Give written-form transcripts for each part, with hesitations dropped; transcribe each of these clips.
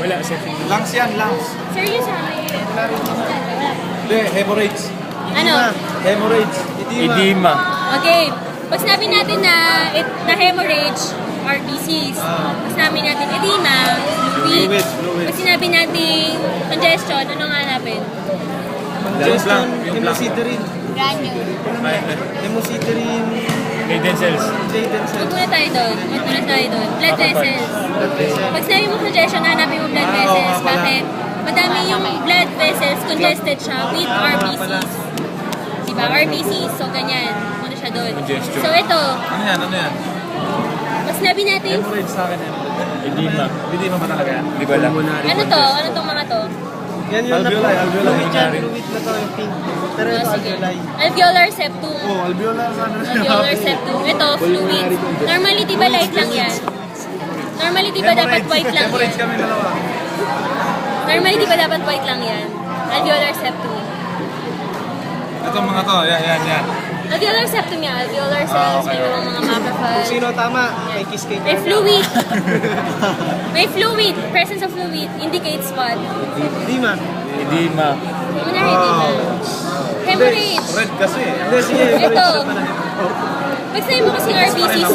Wala, sir. Lungs yan, lungs. Sir, yun sa akin. Hindi, hemorrhage. Ano? Hemorrhage. Edema. Okay. Pag sinabi natin na hemorrhage, RBCs. Pag sinabi natin edema, fluid. Pag sinabi natin congestion, ano nga hanapin? Congestion, hemosiderin. Granule. Hemosiderin. Latent cells. Huwag muna tayo doon. Blood vessels. Pag sinabi mo congestion, hanapin mo blood vessels. Bakit? Madami yung blood vessels, congested siya with RBCs. Diba? RBCs. So, ganyan. Muna siya doon. Congestion. So, ito. Ano yan, ano yan? Pag sinabi natin, Hemorrhage sa akin yan. Edema. Edema ba talaga yan? Hindi ko alam. ano to? Ano tong mga to? Yan yun Alveoli, alveoli. Fluid na to yung pink. Pero ito Sige. alveoli. Alveolar septum. Oh, alveolar sana. Alveolar septum. Ito, fluid. Normally, di ba light lang yan? Normally, di ba dapat white lang yan? Hemorrhage kami dalawa. Normally, di ba dapat white lang yan? Alveolar septum. Ito mga to, yan. Alveolar septum yan. Alveolar cells, may mga macrophage. Sino tama? May kiss cake. May fluid. May fluid. Presence of fluid indicates what? Dima. Edema. Pulmonary edema. Hemorrhage. Red kasi. Hindi, sige. Ito. Pag sinabi mo kasi RBCs,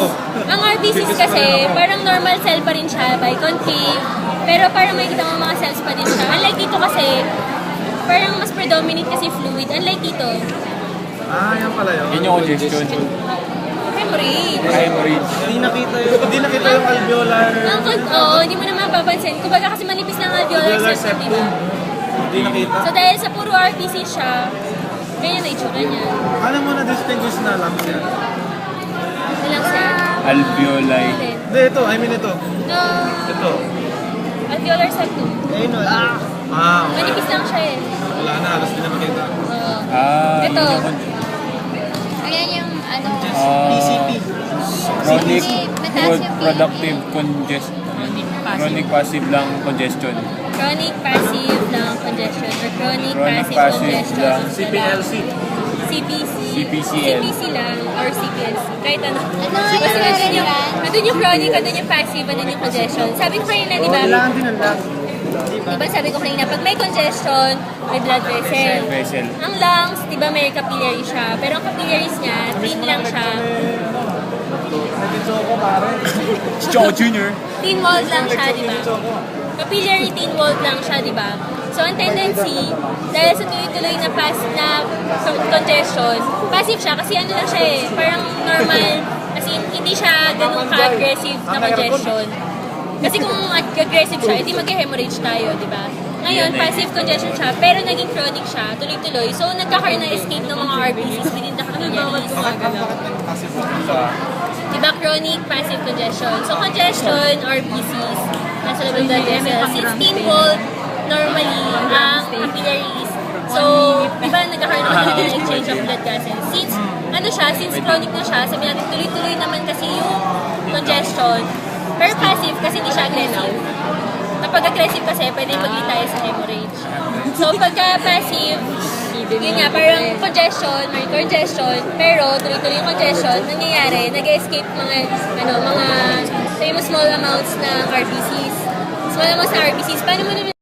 ang RBCs kasi parang normal cell pa rin siya by concave, pero parang makikita mo mga cells pa din siya. Unlike dito kasi, parang mas predominant kasi fluid. Unlike dito, Ah, yan pala yun. Yun yung congestion. hemorrhage. Hemorrhage. Hindi nakita yung... Hindi nakita yung alveolar. Hindi mo naman mapapansin. Kumbaga kasi manipis ng alveolar Alveolar septum, septum. diba? Hindi nakita. So dahil sa puro RBC siya, ganyan na itsura niya. Ano mo na-distinguish na lungs yan? Ito lang siya. Alveoli. Alin? Hindi, ito. I mean ito. No, Ito. alveolar septum. Ayun o. Ah, okay. Manipis lang siya eh. Wala na, halos hindi na makita. Oo. Ah, Ito. yun yung Ayan yung ano. PCP. chronic Potassium productive congestion. Chronic passive lang congestion. Chronic passive lung congestion or chronic Chronic passive passive congestion. lung. CPLC. CPC. CPCL. CPC lang or CPLC. Kahit ano. Ano Kasi yung andun yung chronic, andun yung passive, andun yung congestion. Sabi ko kanina, di ba? Kailangan din ang lang. Diba sabi ko kanina, pag may congestion, may blood vessel. Vessel. Ang lungs, di ba may capillary siya. Pero ang capillaries niya, thin lang siya. Nag-choco pare. Chow Jr. Thin walled lang siya, di ba? Capillary thin walled lang siya, di ba? So, ang tendency, dahil sa tuloy-tuloy na congestion, passive siya kasi ano lang siya eh, parang normal, kasi hindi siya ganun ka-aggressive na congestion. Kasi kung aggressive siya, hindi mag-hemorrhage tayo, di ba? Ngayon, passive congestion siya, pero naging chronic siya, tuloy-tuloy. So, nagkakaroon ng escape ng mga RBCs within the capillaries. Kasi sa... Diba, chronic passive congestion. So, congestion, RBCs, nasa loob ng blood vessels. 16 volt, normally, ang capillaries. So, diba, nagkakaroon naman ng exchange of blood gases. Since, ano siya, since chronic na siya, sabi natin, tuloy-tuloy naman kasi yung congestion. Pero passive, kasi hindi siya aggressive. Kapag aggressive kasi, pwede mag-lead tayo sa hemorrhage. So, pagka passive, yun nga, parang congestion, may congestion, pero tuloy-tuloy yung congestion, nangyayari, nag-escape mga small amounts ng RBCs. Small amounts ng RBCs. Paano mo naman